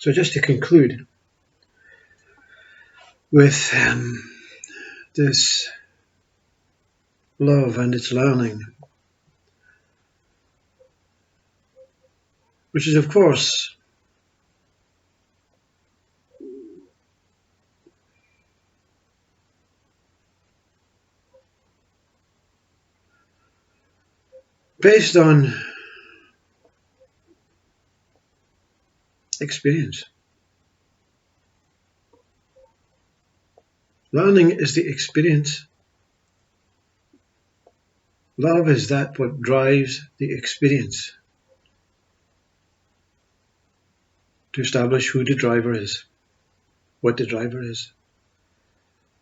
So just to conclude with this love and its learning, which is of course based on experience. Learning is the experience. Love is that what drives the experience to establish who the driver is, what the driver is,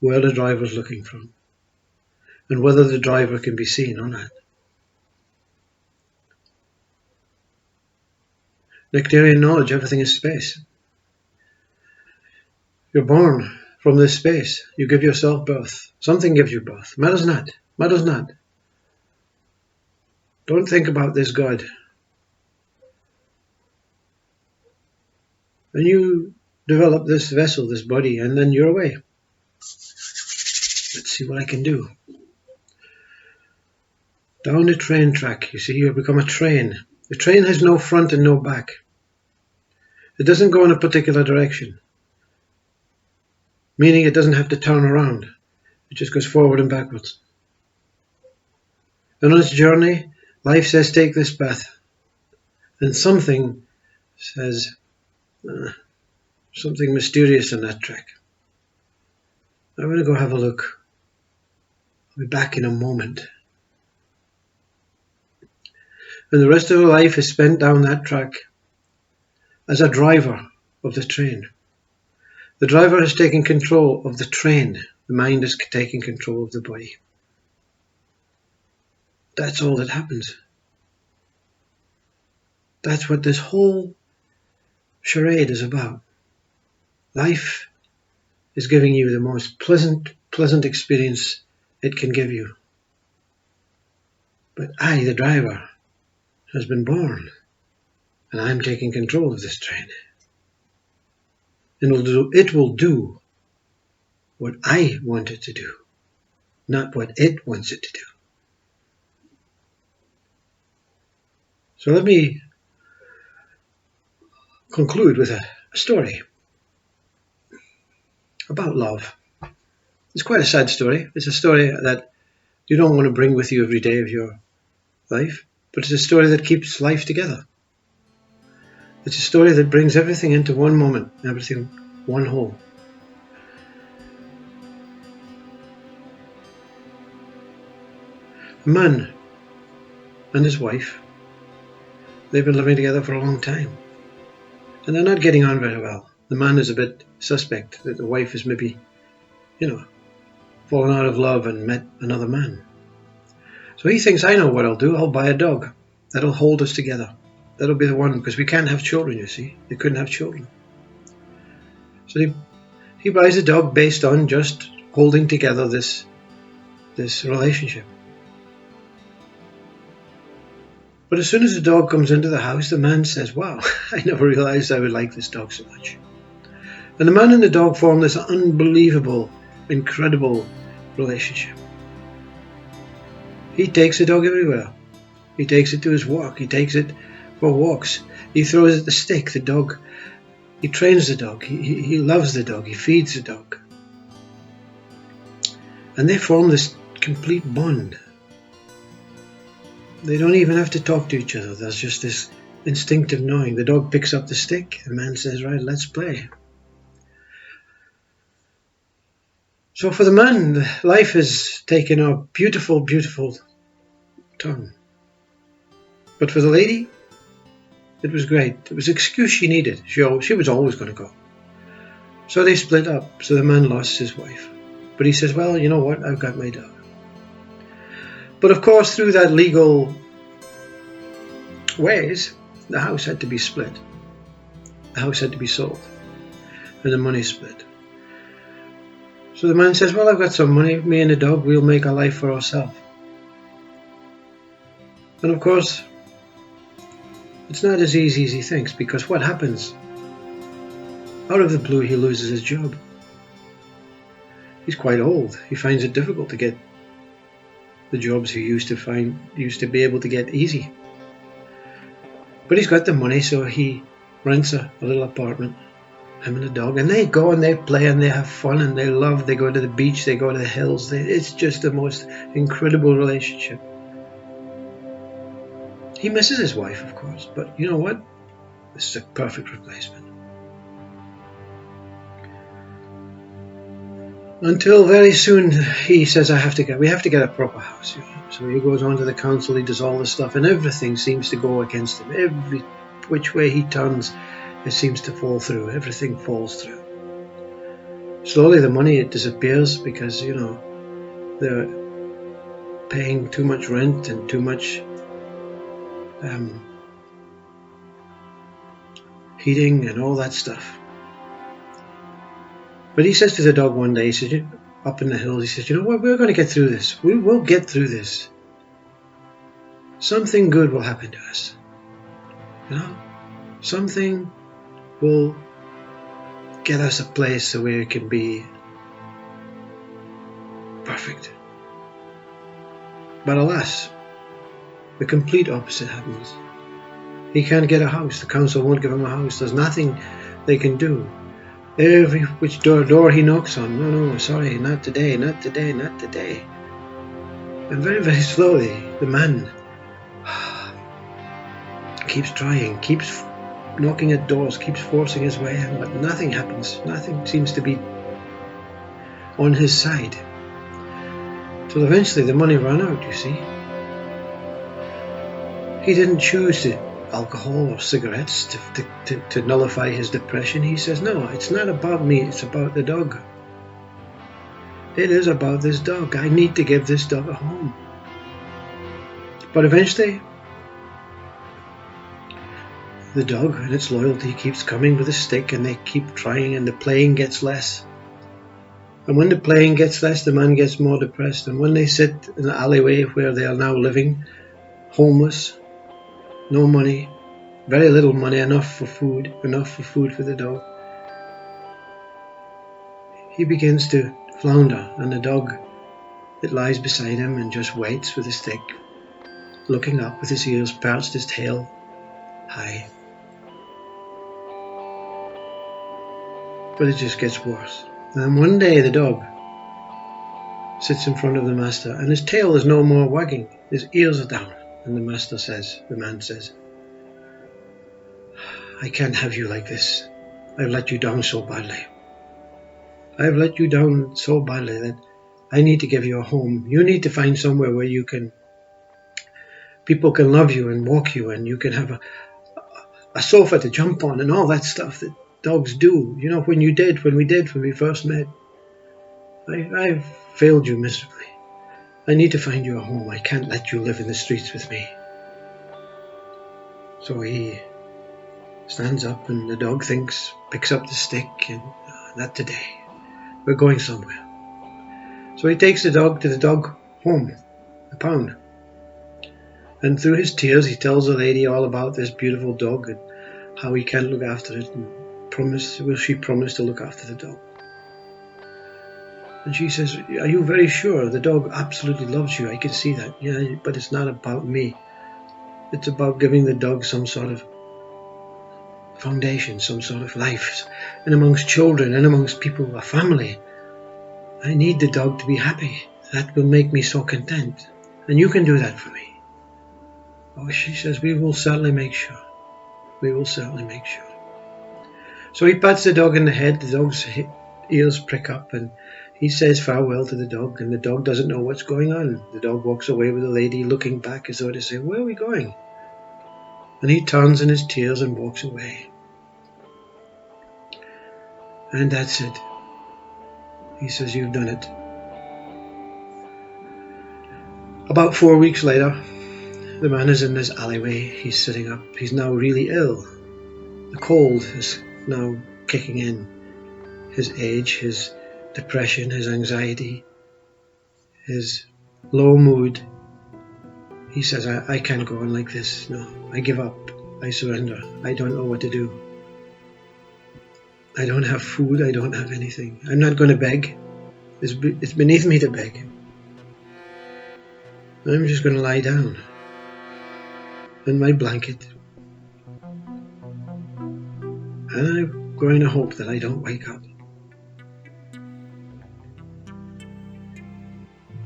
where the driver is looking from, and whether the driver can be seen or not. Nectarian knowledge, everything is space. You're born from this space. You give yourself birth. Something gives you birth. Matters not. Matters not. Don't think about this God. And you develop this vessel, this body, and then you're away. Let's see what I can do. Down the train track, you see, you become a train. The train has no front and no back. It doesn't go in a particular direction, meaning it doesn't have to turn around. It just goes forward and backwards. And on its journey, life says, take this path. And something says, something mysterious on that track. I'm going to go have a look. I'll be back in a moment. And the rest of her life is spent down that track as a driver of the train. The driver has taken control of the train. The mind is taking control of the body. That's all that happens. That's what this whole charade is about. Life is giving you the most pleasant experience it can give you. But I, the driver, has been born, and I'm taking control of this train. And it will do what I want it to do, not what it wants it to do. So let me conclude with a story about love. It's quite a sad story. It's a story that you don't want to bring with you every day of your life, but it's a story that keeps life together. It's a story that brings everything into one moment, everything one whole. A man and his wife, they've been living together for a long time, and they're not getting on very well. The man is a bit suspect that the wife is maybe, fallen out of love and met another man. So he thinks, I know what I'll do. I'll buy a dog. That'll hold us together. That'll be the one, because we can't have children, you see. They couldn't have children. So he buys a dog based on just holding together this relationship. But as soon as the dog comes into the house, the man says, wow, I never realized I would like this dog so much. And the man and the dog form this unbelievable, incredible relationship. He takes the dog everywhere. He takes it to his walk. He takes it for walks. He throws it the stick. The dog, he trains the dog. He loves the dog. He feeds the dog. And they form this complete bond. They don't even have to talk to each other. There's just this instinctive knowing. The dog picks up the stick. The man says, right, let's play. So for the man, life has taken a beautiful, beautiful turn. But for the lady, it was great. It was an excuse she needed. She was always going to go. So they split up. So the man lost his wife. But he says, well, you know what? I've got my dog. But of course, through that legal ways, the house had to be split. The house had to be sold. And the money split. So the man says, well, I've got some money. Me and the dog, we'll make a life for ourselves. And of course, it's not as easy as he thinks, because what happens Out of the blue, he loses his job. He's quite old. He finds it difficult to get the jobs he used to be able to get easy. But he's got the money, so he rents a little apartment, him and the dog, and they go and they play and they have fun and they love. They go to the beach, they go to the hills. It's just the most incredible relationship. He misses his wife, of course, but you know what? This is a perfect replacement. Until very soon he says, we have to get a proper house. So he goes on to the council, he does all this stuff, and everything seems to go against him. Every which way he turns, it seems to fall through. Everything falls through. Slowly the money, it disappears because, they're paying too much rent and too much heating and all that stuff. But he says to the dog one day, he says, up in the hills, he says, what, we're going to get through this. We will get through this. Something good will happen to us. Something will get us a place where it can be perfect. But alas, the complete opposite happens. He can't get a house. The council won't give him a house. There's nothing they can do. Every which door he knocks on, no, sorry, not today, not today, not today. And very, very slowly, the man keeps trying, keeps knocking at doors, keeps forcing his way in, but nothing happens. Nothing seems to be on his side. So eventually the money ran out, you see. He didn't choose alcohol or cigarettes to nullify his depression. He says, no, it's not about me, it's about the dog. It is about this dog. I need to give this dog a home. But eventually, the dog and its loyalty keeps coming with a stick, and they keep trying, and the playing gets less. And when the playing gets less, the man gets more depressed. And when they sit in the alleyway where they are now living, homeless, no money, very little money, enough for food for the dog, he begins to flounder, and the dog, it lies beside him and just waits with a stick, looking up with his ears perched, his tail high. But it just gets worse. And one day the dog sits in front of the master, and his tail is no more wagging, his ears are down, and the man says, I can't have you like this. I've let you down so badly. I've let you down so badly that I need to give you a home. You need to find somewhere where people can love you and walk you, and you can have a sofa to jump on and all that stuff that dogs do. When we first met, I failed you miserably. I need to find you a home. I can't let you live in the streets with me. So he stands up, and the dog picks up the stick, and not today. We're going somewhere. So he takes the dog to the dog home, the pound. And through his tears, he tells the lady all about this beautiful dog and how he can look after it, and she promise to look after the dog. And she says, are you very sure? The dog absolutely loves you. I can see that. Yeah, but it's not about me. It's about giving the dog some sort of foundation, some sort of life, and amongst children and amongst people, a family. I need the dog to be happy. That will make me so content. And you can do that for me. Oh, she says, we will certainly make sure. We will certainly make sure. So he pats the dog in the head. The dog's ears prick up, and he says farewell to the dog, and the dog doesn't know what's going on. The dog walks away with the lady, looking back as though to say, where are we going? And he turns in his tears and walks away. And that's it. He says, you've done it. About 4 weeks later, the man is in this alleyway. He's sitting up. He's now really ill. The cold is now kicking in. His age, his depression, his anxiety, his low mood. He says, I can't go on like this. No, I give up. I surrender. I don't know what to do. I don't have food, I don't have anything. I'm not going to beg. It's beneath me to beg. I'm just going to lie down in my blanket, and I'm going to hope that I don't wake up.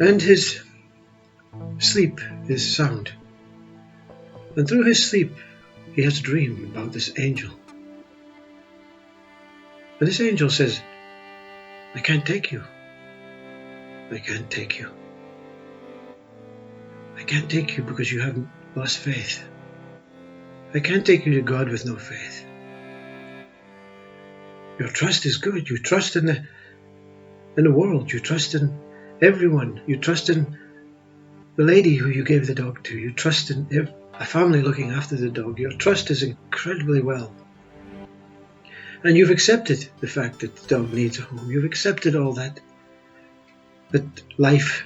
And his sleep is sound. And through his sleep, he has a dream about this angel. And this angel says, I can't take you. I can't take you. I can't take you because you haven't lost faith. I can't take you to God with no faith. Your trust is good. You trust in the world. You trust in everyone. You trust in the lady who you gave the dog to. You trust in a family looking after the dog. Your trust is incredibly well. And you've accepted the fact that the dog needs a home. You've accepted all that life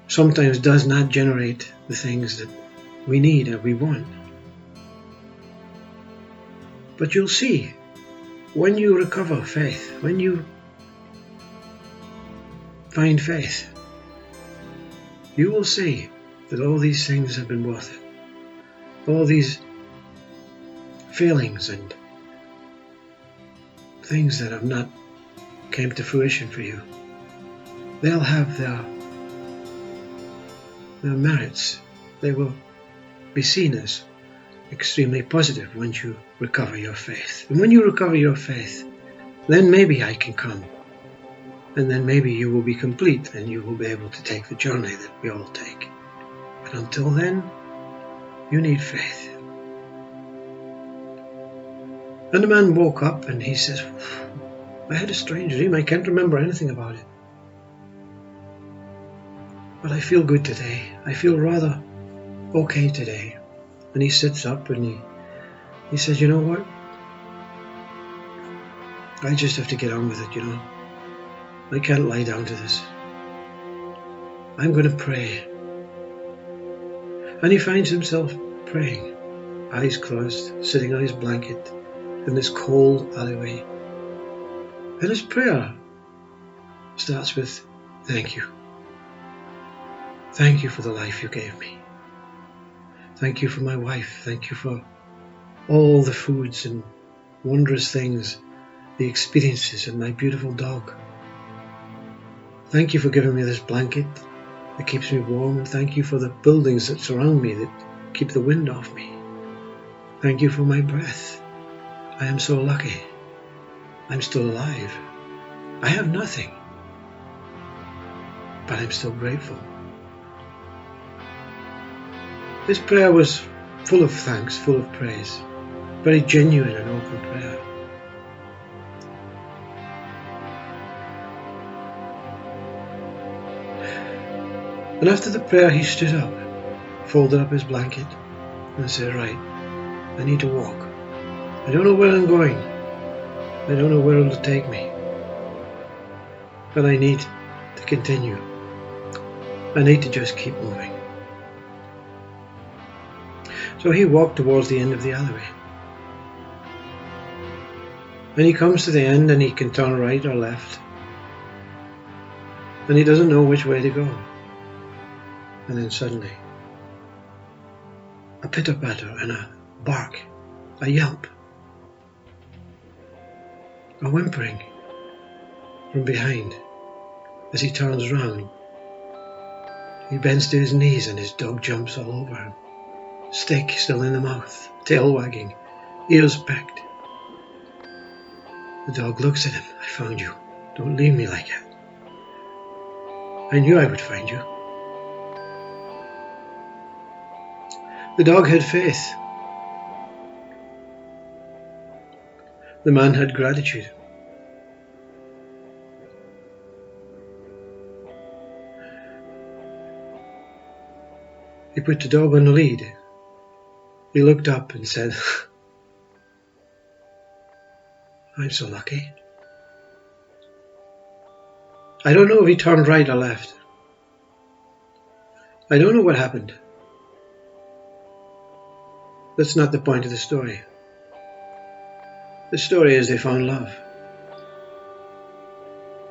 sometimes does not generate the things that we need and we want. But you'll see, when you recover faith, when you find faith, you will see that all these things have been worth it. All these failings and things that have not came to fruition for you, they'll have their merits. They will be seen as extremely positive once you recover your faith. And when you recover your faith, then maybe I can come. And then maybe you will be complete and you will be able to take the journey that we all take. But until then, you need faith. And the man woke up and he says, I had a strange dream. I can't remember anything about it. But I feel good today. I feel rather okay today. And he sits up and he says, you know what? I just have to get on with it, you know. I can't lie down to this. I'm going to pray. And he finds himself praying, eyes closed, sitting on his blanket in this cold alleyway. And his prayer starts with, thank you. Thank you for the life you gave me. Thank you for my wife. Thank you for all the foods and wondrous things, the experiences, and my beautiful dog. Thank you for giving me this blanket that keeps me warm. Thank you for the buildings that surround me that keep the wind off me. Thank you for my breath. I am so lucky. I'm still alive. I have nothing, but I'm still grateful. This prayer was full of thanks, full of praise, very genuine and open prayer. And after the prayer he stood up, folded up his blanket and said, right, I need to walk. I don't know where I'm going. I don't know where it'll take me. But I need to continue. I need to just keep moving. So he walked towards the end of the alleyway. And he comes to the end and he can turn right or left. And he doesn't know which way to go. And then suddenly, a pitter-patter and a bark, a yelp, a whimpering from behind. As he turns round, he bends to his knees and his dog jumps all over him. Stick still in the mouth, tail wagging, ears pecked. The dog looks at him. I found you. Don't leave me like that. I knew I would find you. The dog had faith. The man had gratitude. He put the dog on the lead. He looked up and said, I'm so lucky. I don't know if he turned right or left. I don't know what happened. That's not the point of the story. The story is they found love.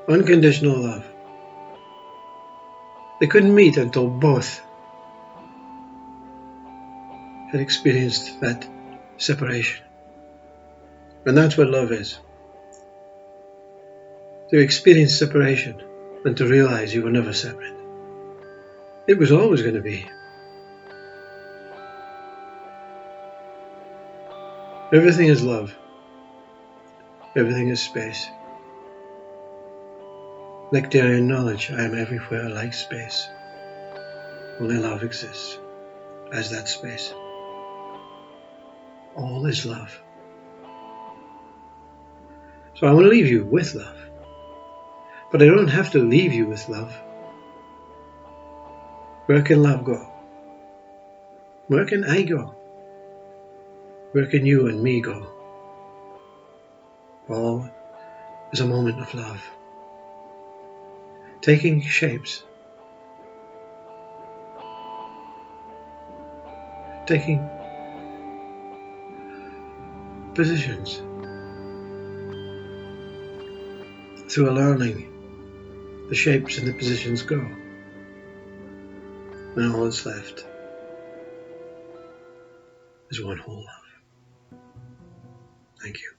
Unconditional love. They couldn't meet until both had experienced that separation. And that's what love is. To experience separation and to realize you were never separate. It was always going to be. Everything is love. Everything is space. Nectarian knowledge, I am everywhere like space. Only love exists as that space. All is love. So I want to leave you with love. But I don't have to leave you with love. Where can love go? Where can I go? Where can you and me go? All is a moment of love. Taking shapes. Taking positions. Through learning, the shapes and the positions go. And all that's left is one whole love. Thank you.